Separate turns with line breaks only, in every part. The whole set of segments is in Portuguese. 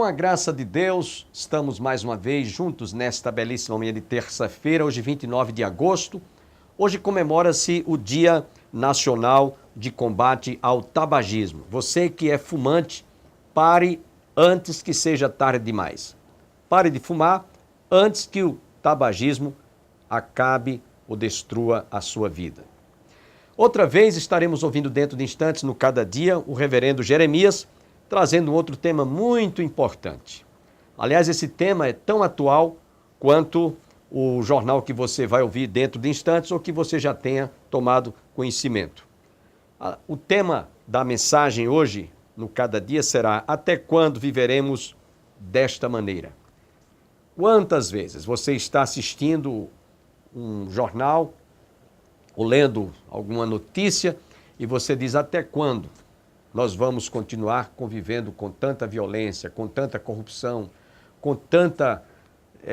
Com a graça de Deus, estamos mais uma vez juntos nesta belíssima manhã de terça-feira, hoje 29 de agosto. Hoje comemora-se o Dia Nacional de Combate ao Tabagismo. Você que é fumante, pare antes que seja tarde demais. Pare de fumar antes que o tabagismo acabe ou destrua a sua vida. Outra vez estaremos ouvindo dentro de instantes, no Cada Dia, o reverendo Jeremias, trazendo um outro tema muito importante. Aliás, esse tema é tão atual quanto o jornal que você vai ouvir dentro de instantes ou que você já tenha tomado conhecimento. O tema da mensagem hoje, no Cada Dia, será: até quando viveremos desta maneira? Quantas vezes você está assistindo um jornal ou lendo alguma notícia e você diz: até quando nós vamos continuar convivendo com tanta violência, com tanta corrupção, com tanta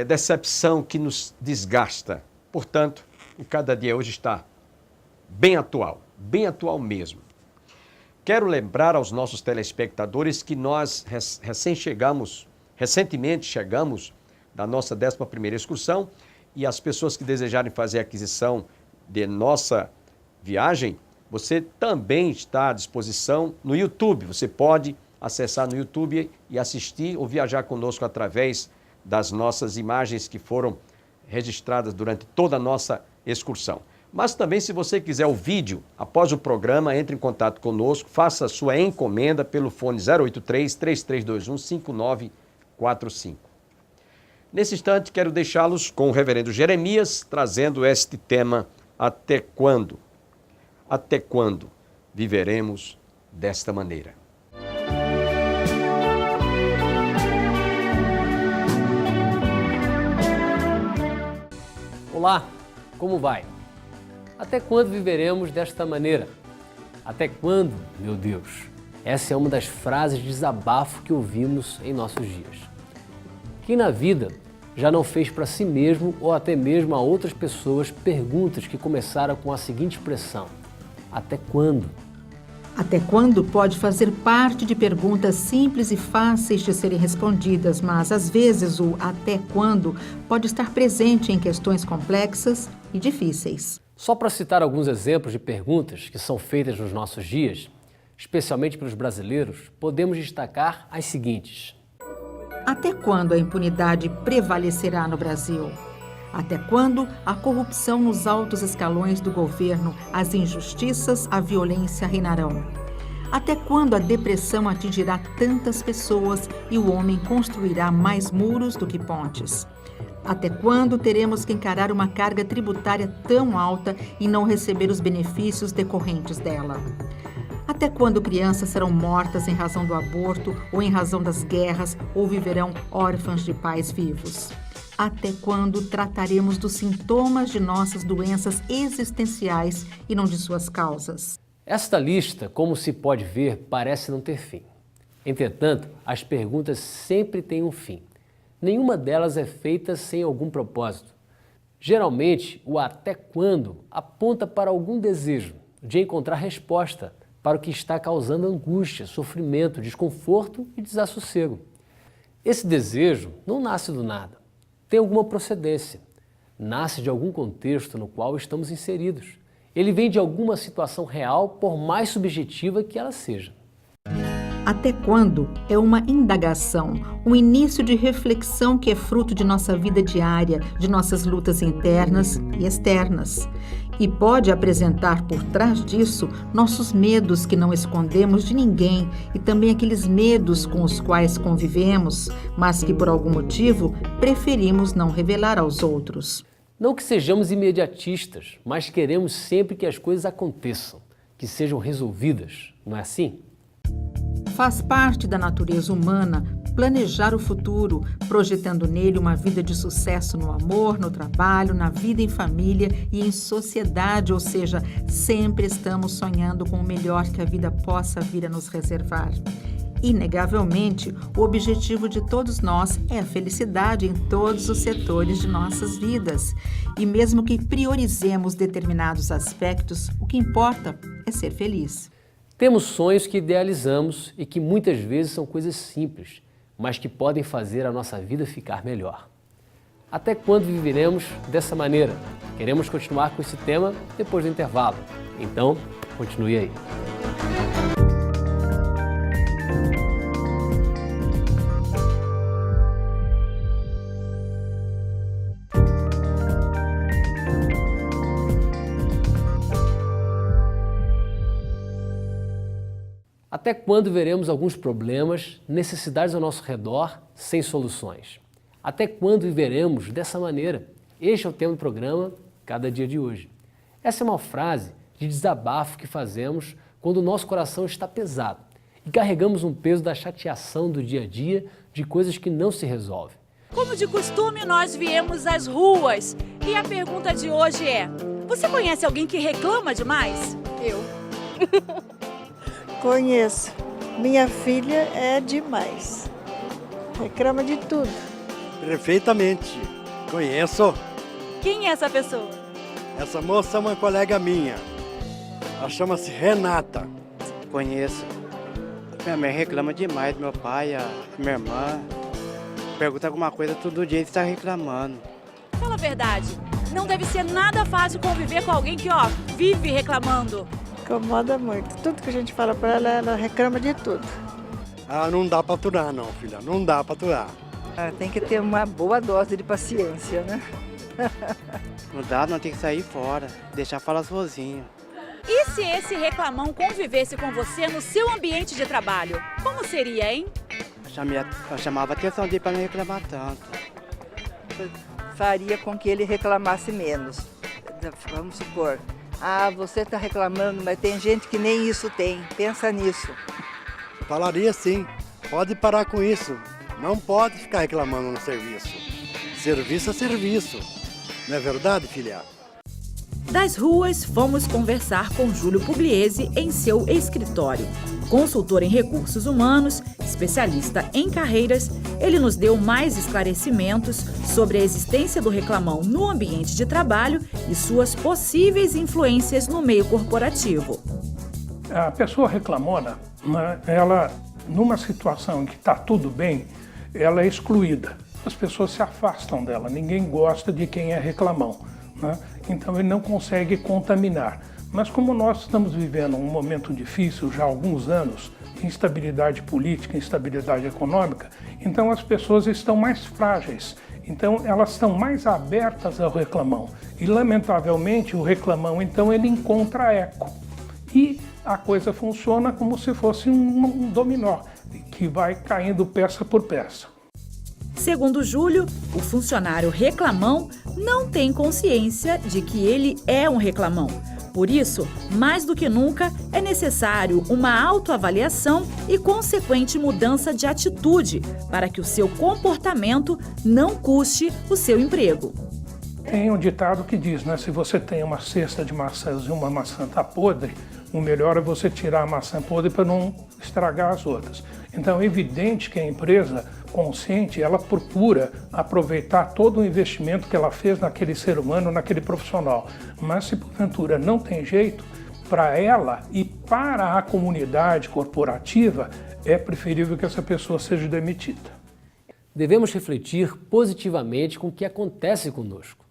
decepção que nos desgasta? Portanto, o Cada Dia hoje está bem atual mesmo. Quero lembrar aos nossos telespectadores que nós recentemente chegamos da nossa 11ª excursão, e as pessoas que desejarem fazer a aquisição de nossa viagem, você também está à disposição no YouTube. Você pode acessar no YouTube e assistir ou viajar conosco através das nossas imagens que foram registradas durante toda a nossa excursão. Mas também, se você quiser o vídeo, após o programa, entre em contato conosco, faça a sua encomenda pelo fone 083-3321-5945. Nesse instante, quero deixá-los com o reverendo Jeremias, trazendo este tema: até quando? Até quando viveremos desta maneira?
Olá, como vai? Até quando viveremos desta maneira? Até quando, meu Deus? Essa é uma das frases de desabafo que ouvimos em nossos dias. Quem na vida já não fez para si mesmo ou até mesmo a outras pessoas perguntas que começaram com a seguinte expressão: até quando?
Até quando pode fazer parte de perguntas simples e fáceis de serem respondidas, mas às vezes o até quando pode estar presente em questões complexas e difíceis.
Só para citar alguns exemplos de perguntas que são feitas nos nossos dias, especialmente pelos brasileiros, podemos destacar as seguintes:
até quando a impunidade prevalecerá no Brasil? Até quando a corrupção nos altos escalões do governo, as injustiças, a violência reinarão? Até quando a depressão atingirá tantas pessoas e o homem construirá mais muros do que pontes? Até quando teremos que encarar uma carga tributária tão alta e não receber os benefícios decorrentes dela? Até quando crianças serão mortas em razão do aborto ou em razão das guerras ou viverão órfãs de pais vivos? Até quando trataremos dos sintomas de nossas doenças existenciais e não de suas causas?
Esta lista, como se pode ver, parece não ter fim. Entretanto, as perguntas sempre têm um fim. Nenhuma delas é feita sem algum propósito. Geralmente, o até quando aponta para algum desejo de encontrar resposta para o que está causando angústia, sofrimento, desconforto e desassossego. Esse desejo não nasce do nada. Tem alguma procedência, nasce de algum contexto no qual estamos inseridos. Ele vem de alguma situação real, por mais subjetiva que ela seja.
Até quando é uma indagação, um início de reflexão que é fruto de nossa vida diária, de nossas lutas internas e externas. E pode apresentar por trás disso nossos medos que não escondemos de ninguém e também aqueles medos com os quais convivemos, mas que por algum motivo preferimos não revelar aos outros.
Não que sejamos imediatistas, mas queremos sempre que as coisas aconteçam, que sejam resolvidas, não é assim?
Faz parte da natureza humana planejar o futuro, projetando nele uma vida de sucesso no amor, no trabalho, na vida em família e em sociedade, ou seja, sempre estamos sonhando com o melhor que a vida possa vir a nos reservar. Inegavelmente, o objetivo de todos nós é a felicidade em todos os setores de nossas vidas. E mesmo que priorizemos determinados aspectos, o que importa é ser feliz.
Temos sonhos que idealizamos e que muitas vezes são coisas simples, mas que podem fazer a nossa vida ficar melhor. Até quando viveremos dessa maneira? Queremos continuar com esse tema depois do intervalo. Então, continue aí. Até quando veremos alguns problemas, necessidades ao nosso redor, sem soluções? Até quando viveremos dessa maneira? Este é o tema do programa Cada Dia de Hoje. Essa é uma frase de desabafo que fazemos quando o nosso coração está pesado e carregamos um peso da chateação do dia a dia, de coisas que não se resolvem.
Como de costume, nós viemos às ruas e a pergunta de hoje é: você conhece alguém que reclama demais?
Eu. Conheço. Minha filha é demais. Reclama de tudo.
Perfeitamente. Conheço.
Quem é essa pessoa?
Essa moça é uma colega minha. Ela chama-se Renata.
Conheço. Minha mãe reclama demais do meu pai, a minha irmã. Pergunta alguma coisa, todo dia ele está reclamando.
Fala a verdade. Não deve ser nada fácil conviver com alguém que, vive reclamando.
Incomoda muito. Tudo que a gente fala para ela, ela reclama de tudo.
Ah, não dá para aturar não, filha. Não dá para aturar.
Tem que ter uma boa dose de paciência, né?
Não dá, não tem que sair fora, deixar falar sozinho.
E se esse reclamão convivesse com você no seu ambiente de trabalho? Como seria, hein?
Eu chamava a atenção dele para não reclamar tanto.
Faria com que ele reclamasse menos. Vamos supor, você está reclamando, mas tem gente que nem isso tem. Pensa nisso.
Falaria sim. Pode parar com isso. Não pode ficar reclamando no serviço. Serviço é serviço. Não é verdade, filha?
Das ruas, fomos conversar com Júlio Pugliese em seu escritório. Consultor em recursos humanos, especialista em carreiras, ele nos deu mais esclarecimentos sobre a existência do reclamão no ambiente de trabalho e suas possíveis influências no meio corporativo.
A pessoa reclamona, ela, numa situação em que está tudo bem, ela é excluída. As pessoas se afastam dela, ninguém gosta de quem é reclamão, né? Então ele não consegue contaminar. Mas como nós estamos vivendo um momento difícil já há alguns anos, instabilidade política, instabilidade econômica, então as pessoas estão mais frágeis, então elas estão mais abertas ao reclamão. E lamentavelmente o reclamão então ele encontra eco. E a coisa funciona como se fosse um dominó, que vai caindo peça por peça.
Segundo Júlio, o funcionário reclamão não tem consciência de que ele é um reclamão. Por isso, mais do que nunca, é necessário uma autoavaliação e consequente mudança de atitude para que o seu comportamento não custe o seu emprego.
Tem um ditado que diz, se você tem uma cesta de maçãs e uma maçã está podre, o melhor é você tirar a maçã podre para não estragar as outras. Então é evidente que a empresa consciente, ela procura aproveitar todo o investimento que ela fez naquele ser humano, naquele profissional. Mas se porventura não tem jeito, para ela e para a comunidade corporativa, é preferível que essa pessoa seja demitida.
Devemos refletir positivamente com o que acontece conosco.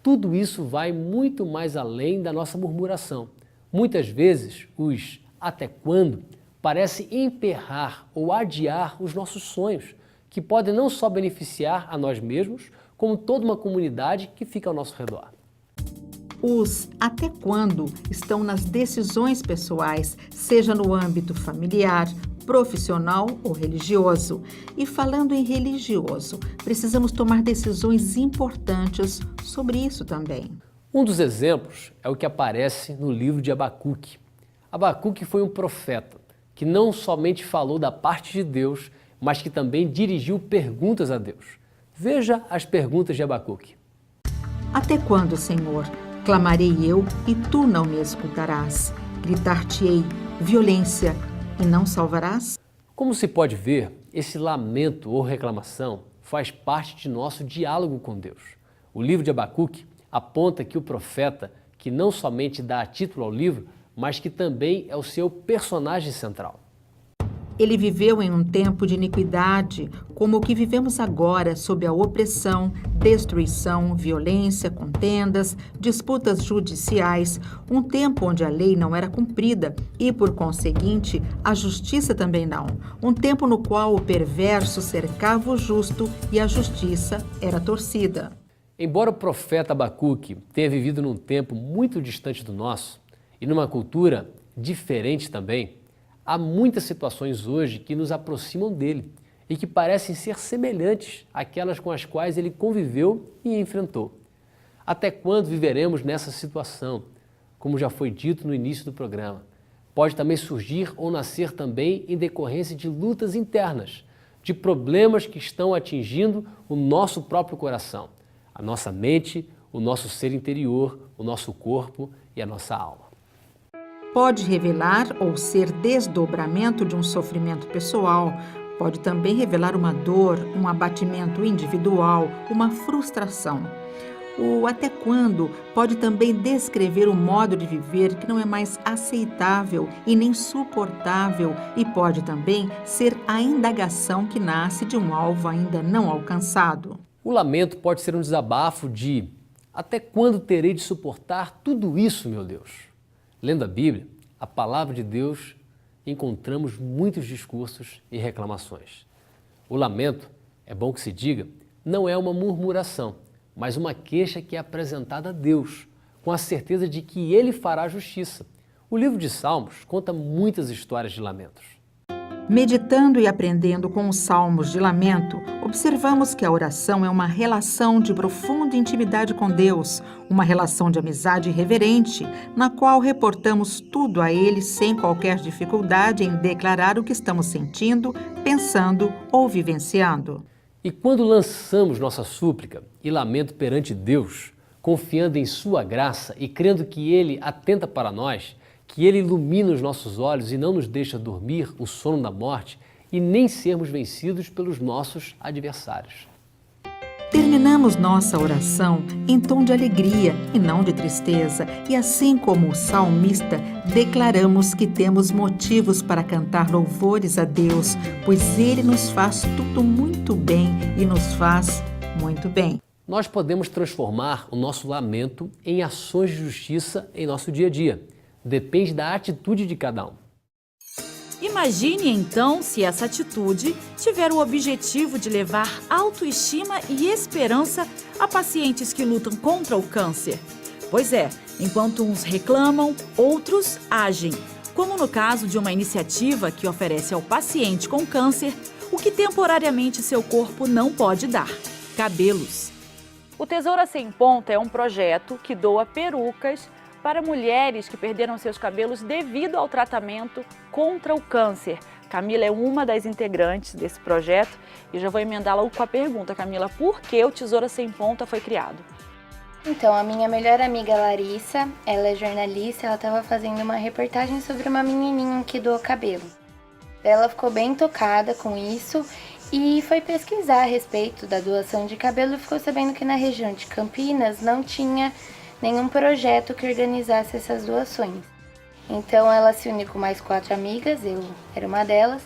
Tudo isso vai muito mais além da nossa murmuração. Muitas vezes, os até quando parece emperrar ou adiar os nossos sonhos, que podem não só beneficiar a nós mesmos, como toda uma comunidade que fica ao nosso redor.
Os até quando estão nas decisões pessoais, seja no âmbito familiar, profissional ou religioso. E falando em religioso, precisamos tomar decisões importantes sobre isso também.
Um dos exemplos é o que aparece no livro de Abacuque. Abacuque foi um profeta que não somente falou da parte de Deus, mas que também dirigiu perguntas a Deus. Veja as perguntas de Abacuque.
Até quando, Senhor, clamarei eu e tu não me escutarás? Gritar-te-ei violência e não salvarás?
Como se pode ver, esse lamento ou reclamação faz parte de nosso diálogo com Deus. O livro de Abacuque aponta que o profeta, que não somente dá título ao livro, mas que também é o seu personagem central.
Ele viveu em um tempo de iniquidade, como o que vivemos agora, sob a opressão, destruição, violência, contendas, disputas judiciais, um tempo onde a lei não era cumprida e, por conseguinte, a justiça também não. Um tempo no qual o perverso cercava o justo e a justiça era torcida.
Embora o profeta Abacuque tenha vivido num tempo muito distante do nosso e numa cultura diferente também, há muitas situações hoje que nos aproximam dele e que parecem ser semelhantes àquelas com as quais ele conviveu e enfrentou. Até quando viveremos nessa situação? Como já foi dito no início do programa, pode também surgir ou nascer também em decorrência de lutas internas, de problemas que estão atingindo o nosso próprio coração, a nossa mente, o nosso ser interior, o nosso corpo e a nossa alma.
Pode revelar ou ser desdobramento de um sofrimento pessoal, pode também revelar uma dor, um abatimento individual, uma frustração. O até quando pode também descrever o modo de viver que não é mais aceitável e nem suportável e pode também ser a indagação que nasce de um alvo ainda não alcançado.
O lamento pode ser um desabafo de até quando terei de suportar tudo isso, meu Deus? Lendo a Bíblia, a palavra de Deus, encontramos muitos discursos e reclamações. O lamento, é bom que se diga, não é uma murmuração, mas uma queixa que é apresentada a Deus, com a certeza de que Ele fará justiça. O livro de Salmos conta muitas histórias de lamentos.
Meditando e aprendendo com os salmos de lamento, observamos que a oração é uma relação de profunda intimidade com Deus, uma relação de amizade reverente, na qual reportamos tudo a Ele sem qualquer dificuldade em declarar o que estamos sentindo, pensando ou vivenciando.
E quando lançamos nossa súplica e lamento perante Deus, confiando em Sua graça e crendo que Ele atenta para nós, que Ele ilumina os nossos olhos e não nos deixa dormir o sono da morte e nem sermos vencidos pelos nossos adversários.
Terminamos nossa oração em tom de alegria e não de tristeza, e assim como o salmista, declaramos que temos motivos para cantar louvores a Deus, pois Ele nos faz tudo muito bem e nos faz muito bem.
Nós podemos transformar o nosso lamento em ações de justiça em nosso dia a dia. Depende da atitude de cada um.
Imagine então se essa atitude tiver o objetivo de levar autoestima e esperança a pacientes que lutam contra o câncer. Pois é, enquanto uns reclamam, outros agem, como no caso de uma iniciativa que oferece ao paciente com câncer o que temporariamente seu corpo não pode dar: cabelos. O Tesoura Sem Ponta é um projeto que doa perucas para mulheres que perderam seus cabelos devido ao tratamento contra o câncer. Camila é uma das integrantes desse projeto e já vou emendá-la com a pergunta, Camila, por que o Tesoura Sem Ponta foi criado?
Então, a minha melhor amiga Larissa, ela é jornalista, ela estava fazendo uma reportagem sobre uma menininha que doou cabelo. Ela ficou bem tocada com isso e foi pesquisar a respeito da doação de cabelo e ficou sabendo que na região de Campinas não tinha nenhum projeto que organizasse essas doações. Então ela se uniu com mais 4 amigas, eu era uma delas,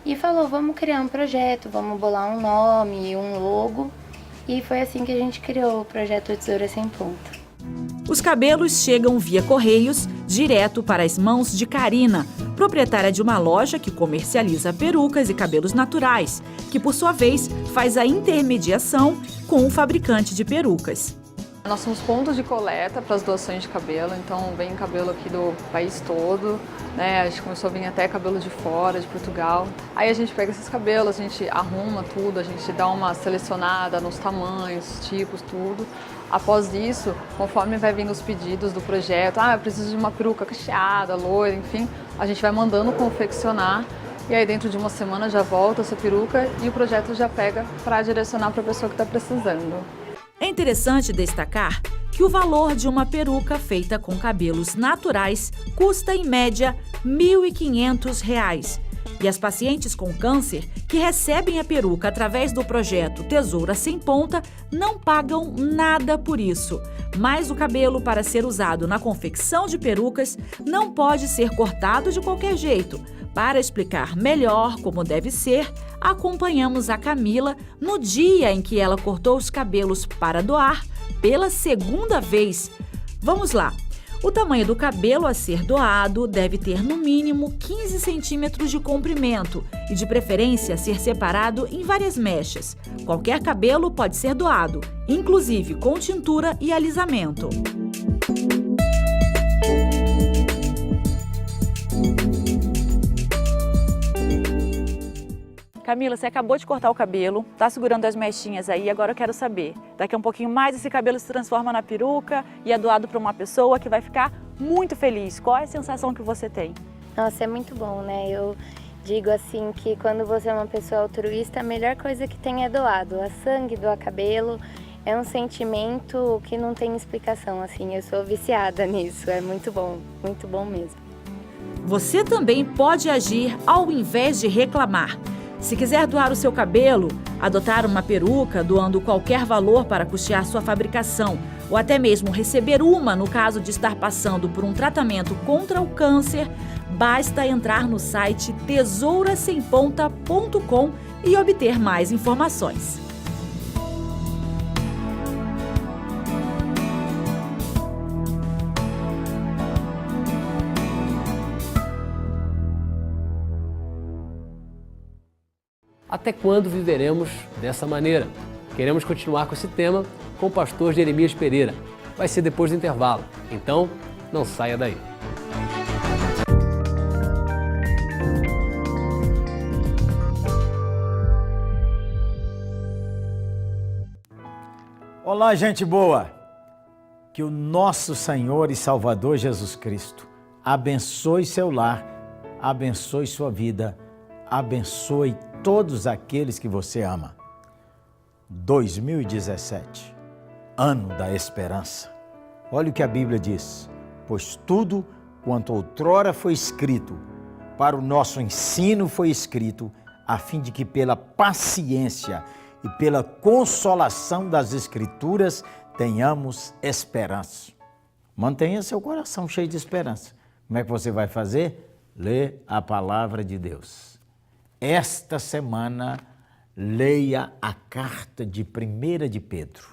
e falou: vamos criar um projeto, vamos bolar um nome, um logo. E foi assim que a gente criou o projeto Tesoura Sem Ponta.
Os cabelos chegam via correios direto para as mãos de Karina, proprietária de uma loja que comercializa perucas e cabelos naturais, que por sua vez faz a intermediação com o fabricante de perucas.
Nós somos pontos de coleta para as doações de cabelo, então vem cabelo aqui do país todo, né? A gente começou a vir até cabelo de fora, de Portugal. Aí a gente pega esses cabelos, a gente arruma tudo, a gente dá uma selecionada nos tamanhos, tipos, tudo. Após isso, conforme vai vindo os pedidos do projeto, eu preciso de uma peruca cacheada, loira, enfim, a gente vai mandando confeccionar. E aí dentro de uma semana já volta essa peruca e o projeto já pega para direcionar para a pessoa que está precisando.
É interessante destacar que o valor de uma peruca feita com cabelos naturais custa, em média, R$ 1.500.
E as pacientes com câncer que recebem a peruca através do projeto Tesoura Sem Ponta não pagam nada por isso. Mas o cabelo, para ser usado na confecção de perucas, não pode ser cortado de qualquer jeito. Para explicar melhor como deve ser, acompanhamos a Camila no dia em que ela cortou os cabelos para doar pela segunda vez. Vamos lá! O tamanho do cabelo a ser doado deve ter no mínimo 15 centímetros de comprimento e, de preferência, ser separado em várias mechas. Qualquer cabelo pode ser doado, inclusive com tintura e alisamento.
Camila, você acabou de cortar o cabelo, tá segurando as mechinhas aí, agora eu quero saber. Daqui a um pouquinho mais esse cabelo se transforma na peruca e é doado para uma pessoa que vai ficar muito feliz. Qual é a sensação que você tem?
Nossa, é muito bom, né? Eu digo assim que quando você é uma pessoa altruísta, a melhor coisa que tem é doar. Doar sangue, doar cabelo. É um sentimento que não tem explicação, assim. Eu sou viciada nisso, é muito bom mesmo.
Você também pode agir ao invés de reclamar. Se quiser doar o seu cabelo, adotar uma peruca, doando qualquer valor para custear sua fabricação, ou até mesmo receber uma no caso de estar passando por um tratamento contra o câncer, basta entrar no site tesourasemponta.com e obter mais informações.
Até quando viveremos dessa maneira? Queremos continuar com esse tema com o pastor Jeremias Pereira. Vai ser depois do intervalo, então não saia daí.
Olá, gente boa! Que o nosso Senhor e Salvador Jesus Cristo abençoe seu lar, abençoe sua vida, abençoe todos aqueles que você ama. 2017, ano da esperança. Olha o que a Bíblia diz: pois tudo quanto outrora foi escrito, para o nosso ensino foi escrito, a fim de que pela paciência e pela consolação das Escrituras tenhamos esperança. Mantenha seu coração cheio de esperança. Como é que você vai fazer? Ler a palavra de Deus. Esta semana, leia a carta de 1 de Pedro.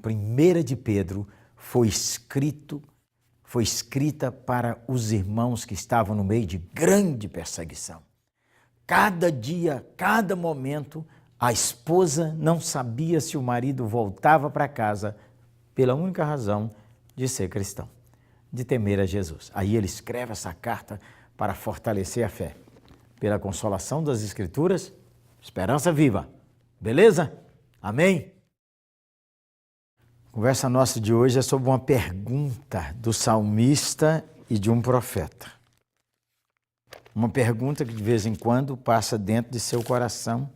1 de Pedro foi escrita para os irmãos que estavam no meio de grande perseguição. Cada dia, cada momento, a esposa não sabia se o marido voltava para casa pela única razão de ser cristão, de temer a Jesus. Aí ele escreve essa carta para fortalecer a fé. Pela consolação das Escrituras, esperança viva. Beleza? Amém? A conversa nossa de hoje é sobre uma pergunta do salmista e de um profeta. Uma pergunta que de vez em quando passa dentro de seu coração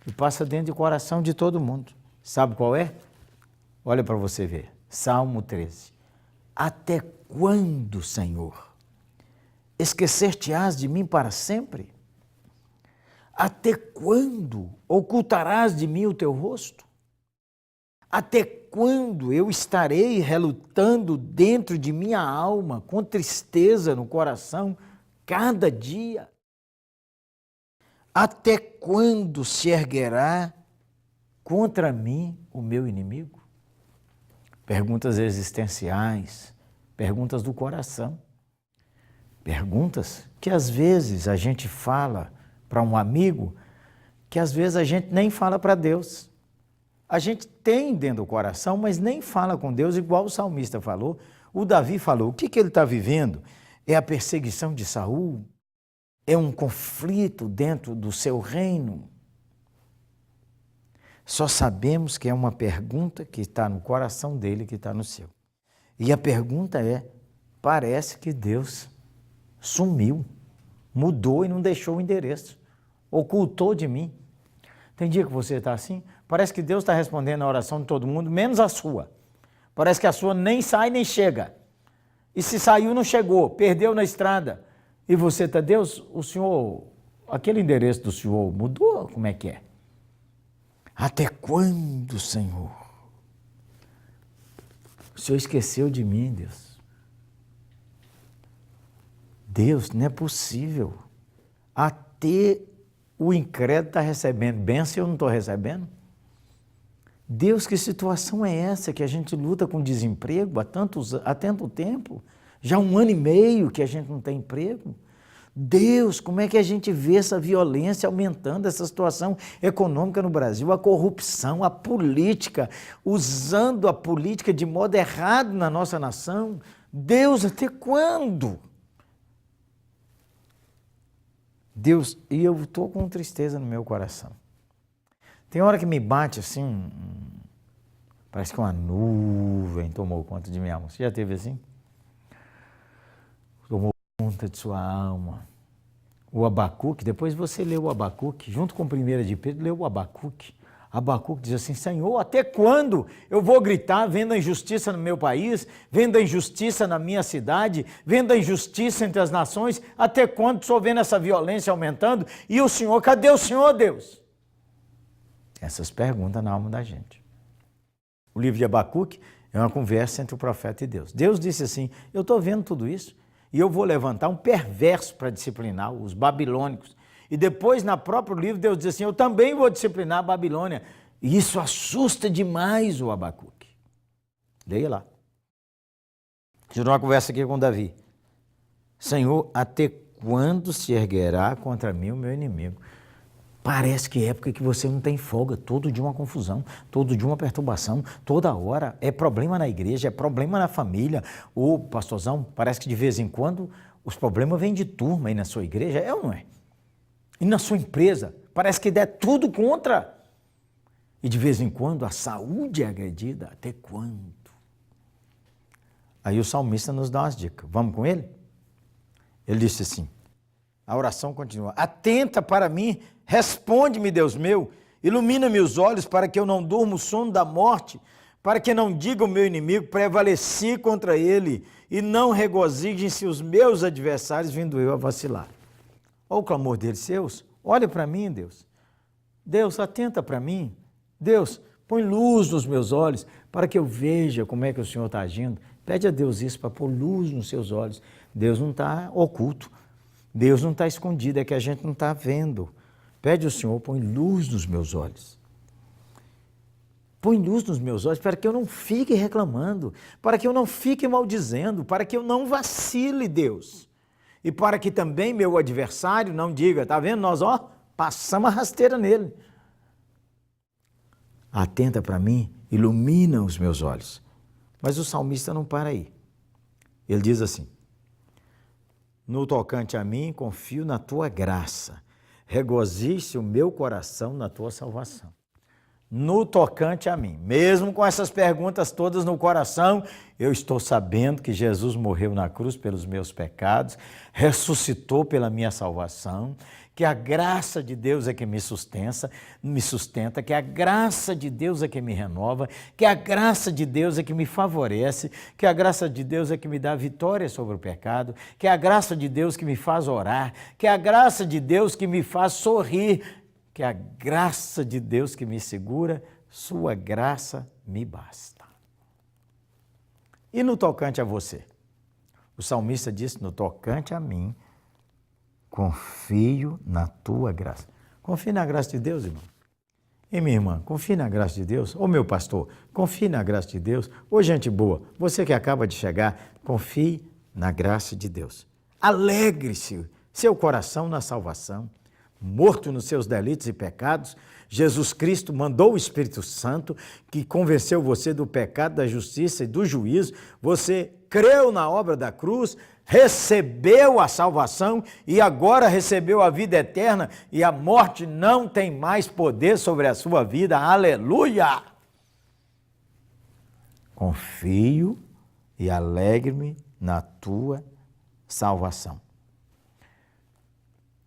e passa dentro do coração de todo mundo. Sabe qual é? Olha para você ver. Salmo 13. Até quando, Senhor? Esquecer-te-ás de mim para sempre? Até quando ocultarás de mim o teu rosto? Até quando eu estarei relutando dentro de minha alma, com tristeza no coração, cada dia? Até quando se erguerá contra mim o meu inimigo? Perguntas existenciais, perguntas do coração. Perguntas que às vezes a gente fala para um amigo, que às vezes a gente nem fala para Deus. A gente tem dentro do coração, mas nem fala com Deus, igual o salmista falou. O Davi falou, o que ele está vivendo? É a perseguição de Saul? É um conflito dentro do seu reino? Só sabemos que é uma pergunta que está no coração dele, que está no seu. E a pergunta é, parece que Deus sumiu, mudou e não deixou o endereço, ocultou de mim. Tem dia que você está assim, parece que Deus está respondendo a oração de todo mundo, menos a sua. Parece que a sua nem sai nem chega. E se saiu, não chegou, perdeu na estrada. E você está, Deus, o Senhor Aquele endereço do senhor mudou? Como é que é? Até quando, Senhor? O Senhor esqueceu de mim, Deus. Deus, não é possível. Até o incrédulo está recebendo bênção e eu não estou recebendo? Deus, que situação é essa que a gente luta com desemprego há tanto tempo? Já 1 ano e meio que a gente não tem emprego? Deus, como é que a gente vê essa violência aumentando, essa situação econômica no Brasil, a corrupção, a política, usando a política de modo errado na nossa nação? Deus, até quando? Deus, e eu estou com tristeza no meu coração. Tem hora que me bate assim, parece que uma nuvem tomou conta de minha alma. Você já teve assim? Tomou conta de sua alma. O Abacuque, depois você lê o Abacuque, junto com 1 de Pedro, lê o Abacuque. Abacuque diz assim: Senhor, até quando eu vou gritar vendo a injustiça no meu país, vendo a injustiça na minha cidade, vendo a injustiça entre as nações? Até quando estou vendo essa violência aumentando? E o Senhor, cadê o Senhor, Deus? Essas perguntas na alma da gente. O livro de Abacuque é uma conversa entre o profeta e Deus. Deus disse assim: eu estou vendo tudo isso e eu vou levantar um perverso para disciplinar os babilônicos. E depois, na próprio livro, Deus diz assim: eu também vou disciplinar a Babilônia. E isso assusta demais o Abacuque. Leia lá. Tirou uma conversa aqui com Davi. Senhor, até quando se erguerá contra mim o meu inimigo? Parece que é época que você não tem folga, todo dia uma confusão, todo dia uma perturbação, toda hora é problema na igreja, é problema na família. Ô, pastorzão, parece que de vez em quando os problemas vêm de turma aí na sua igreja, é ou não é? E na sua empresa, parece que der tudo contra. E de vez em quando a saúde é agredida, até quando? Aí o salmista nos dá umas dicas, vamos com ele? Ele disse assim, a oração continua: atenta para mim, responde-me, Deus meu, ilumina-me os olhos para que eu não durma o sono da morte, para que não diga o meu inimigo, prevaleci contra ele, e não regozijem-se os meus adversários, vindo eu a vacilar. Olha o clamor deles, seus, olha para mim, Deus. Deus, atenta para mim. Deus, põe luz nos meus olhos, para que eu veja como é que o Senhor está agindo. Pede a Deus isso, para pôr luz nos seus olhos. Deus não está oculto. Deus não está escondido, é que a gente não está vendo. Pede ao Senhor, põe luz nos meus olhos. Põe luz nos meus olhos para que eu não fique reclamando, para que eu não fique maldizendo, para que eu não vacile, Deus. E para que também meu adversário não diga, tá vendo, nós passamos a rasteira nele. Atenta para mim, ilumina os meus olhos. Mas o salmista não para aí. Ele diz assim: no tocante a mim, confio na tua graça. Regozije-se o meu coração na tua salvação. No tocante a mim, mesmo com essas perguntas todas no coração, eu estou sabendo que Jesus morreu na cruz pelos meus pecados, ressuscitou pela minha salvação, que a graça de Deus é que me sustenta, que a graça de Deus é que me renova, que a graça de Deus é que me favorece, que a graça de Deus é que me dá vitória sobre o pecado, que a graça de Deus que me faz orar, que a graça de Deus que me faz sorrir, que a graça de Deus que me segura, sua graça me basta. E no tocante a você? O salmista disse, no tocante a mim, confio na tua graça. Confie na graça de Deus, irmão. E minha irmã, confie na graça de Deus. Ô meu pastor, confie na graça de Deus. Ô gente boa, você que acaba de chegar, confie na graça de Deus. Alegre-se seu coração na salvação. Morto nos seus delitos e pecados, Jesus Cristo mandou o Espírito Santo que convenceu você do pecado, da justiça e do juízo. Você creu na obra da cruz, recebeu a salvação e agora recebeu a vida eterna e a morte não tem mais poder sobre a sua vida. Aleluia! Confio e alegre-me na tua salvação.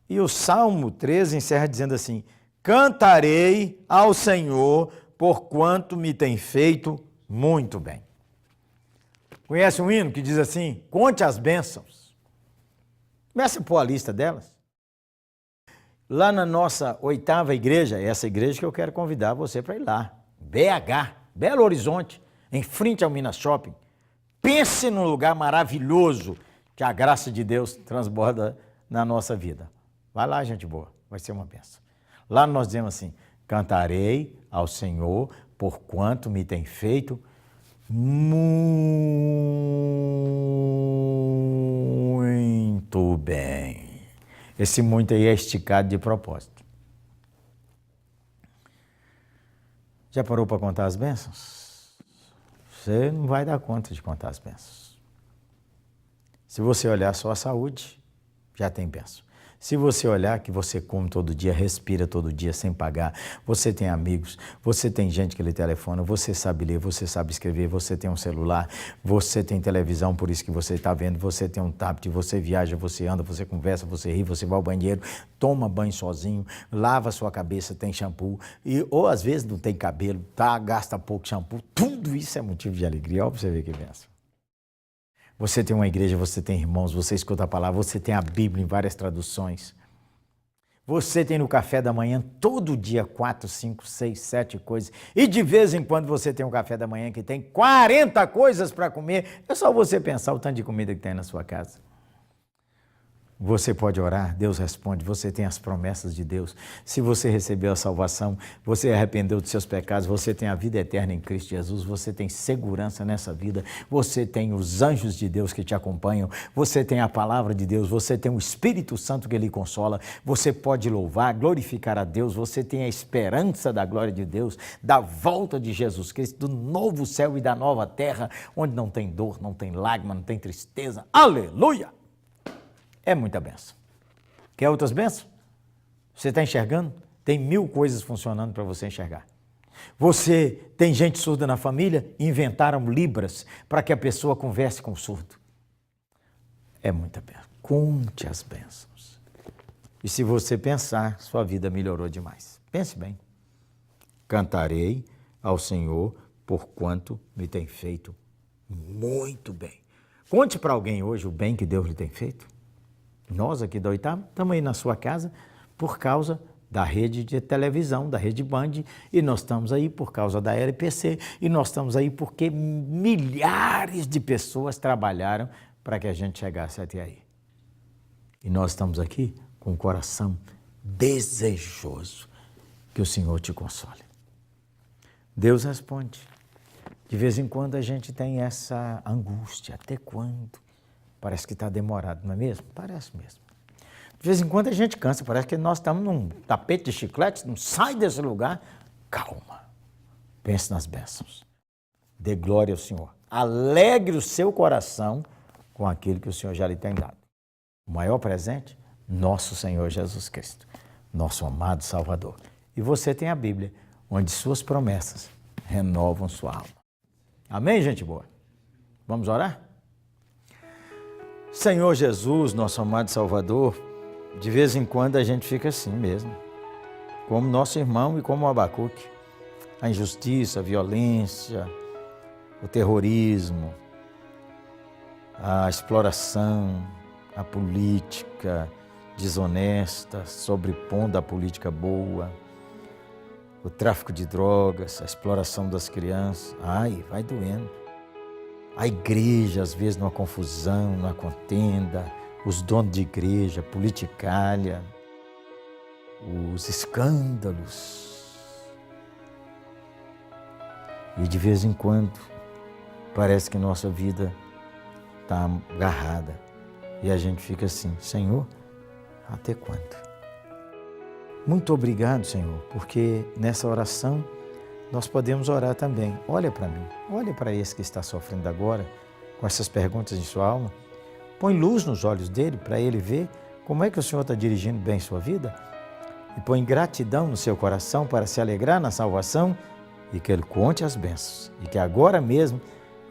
E o Salmo 13 encerra dizendo assim: cantarei ao Senhor, porquanto me tem feito muito bem. Conhece um hino que diz assim: conte as bênçãos. Começa a pôr a lista delas. lá na nossa 8ª igreja, essa igreja que eu quero convidar você para ir lá, BH, Belo Horizonte, em frente ao Minas Shopping. Pense num lugar maravilhoso que a graça de Deus transborda na nossa vida. Vai lá, gente boa, vai ser uma bênção. Lá nós dizemos assim: cantarei ao Senhor porquanto me tem feito muito bem. Esse muito aí é esticado de propósito. Já parou para contar as bênçãos? Você não vai dar conta de contar as bênçãos. Se você olhar só a saúde, já tem bênção. Se você olhar que você come todo dia, respira todo dia sem pagar, você tem amigos, você tem gente que lhe telefona, você sabe ler, você sabe escrever, você tem um celular, você tem televisão, por isso que você está vendo, você tem um tablet, você viaja, você anda, você conversa, você ri, você vai ao banheiro, toma banho sozinho, lava a sua cabeça, tem shampoo, ou às vezes não tem cabelo, gasta pouco shampoo, tudo isso é motivo de alegria. Olha para você ver que bênção. Você tem uma igreja, você tem irmãos, você escuta a palavra, você tem a Bíblia em várias traduções. Você tem no café da manhã todo dia 4, 5, 6, 7 coisas. E de vez em quando você tem um café da manhã que tem 40 coisas para comer. É só você pensar o tanto de comida que tem na sua casa. Você pode orar, Deus responde, você tem as promessas de Deus. Se você recebeu a salvação, você arrependeu dos seus pecados, você tem a vida eterna em Cristo Jesus, você tem segurança nessa vida, você tem os anjos de Deus que te acompanham, você tem a palavra de Deus, você tem o Espírito Santo que lhe consola, você pode louvar, glorificar a Deus, você tem a esperança da glória de Deus, da volta de Jesus Cristo, do novo céu e da nova terra, onde não tem dor, não tem lágrima, não tem tristeza. Aleluia! É muita bênção. Quer outras bênçãos? Você está enxergando? Tem 1000 coisas funcionando para você enxergar. Você tem gente surda na família? Inventaram Libras para que a pessoa converse com o surdo. É muita bênção. Conte as bênçãos. E se você pensar, sua vida melhorou demais. Pense bem. Cantarei ao Senhor porquanto me tem feito muito bem. Conte para alguém hoje o bem que Deus lhe tem feito. Nós aqui da 8ª estamos aí na sua casa por causa da rede de televisão, da Rede Band, e nós estamos aí por causa da LPC, e nós estamos aí porque milhares de pessoas trabalharam para que a gente chegasse até aí. E nós estamos aqui com o coração desejoso que o Senhor te console. Deus responde. De vez em quando a gente tem essa angústia. Até quando? Parece que está demorado, não é mesmo? Parece mesmo. De vez em quando a gente cansa, parece que nós estamos num tapete de chiclete, não sai desse lugar. Calma. Pense nas bênçãos. Dê glória ao Senhor. Alegre o seu coração com aquilo que o Senhor já lhe tem dado. O maior presente, nosso Senhor Jesus Cristo, nosso amado Salvador. E você tem a Bíblia, onde suas promessas renovam sua alma. Amém, gente boa? Vamos orar? Senhor Jesus, nosso amado Salvador, de vez em quando a gente fica assim mesmo, como nosso irmão e como o Abacuque. A injustiça, a violência, o terrorismo, a exploração, a política desonesta, sobrepondo a política boa, o tráfico de drogas, a exploração das crianças. Ai, vai doendo. A igreja, às vezes, numa confusão, numa contenda, os donos de igreja, politicalha, os escândalos. E de vez em quando, parece que nossa vida está agarrada. E a gente fica assim, Senhor, até quando? Muito obrigado, Senhor, porque nessa oração nós podemos orar também. Olha para mim, olha para esse que está sofrendo agora, com essas perguntas em sua alma. Põe luz nos olhos dele para ele ver como é que o Senhor está dirigindo bem sua vida. E põe gratidão no seu coração para se alegrar na salvação e que ele conte as bênçãos. E que agora mesmo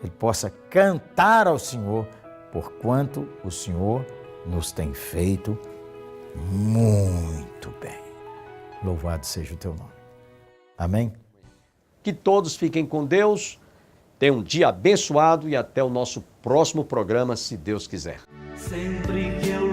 ele possa cantar ao Senhor porquanto o Senhor nos tem feito muito bem. Louvado seja o teu nome. Amém?
Que todos fiquem com Deus, tenham um dia abençoado e até o nosso próximo programa, se Deus quiser.
Sempre que eu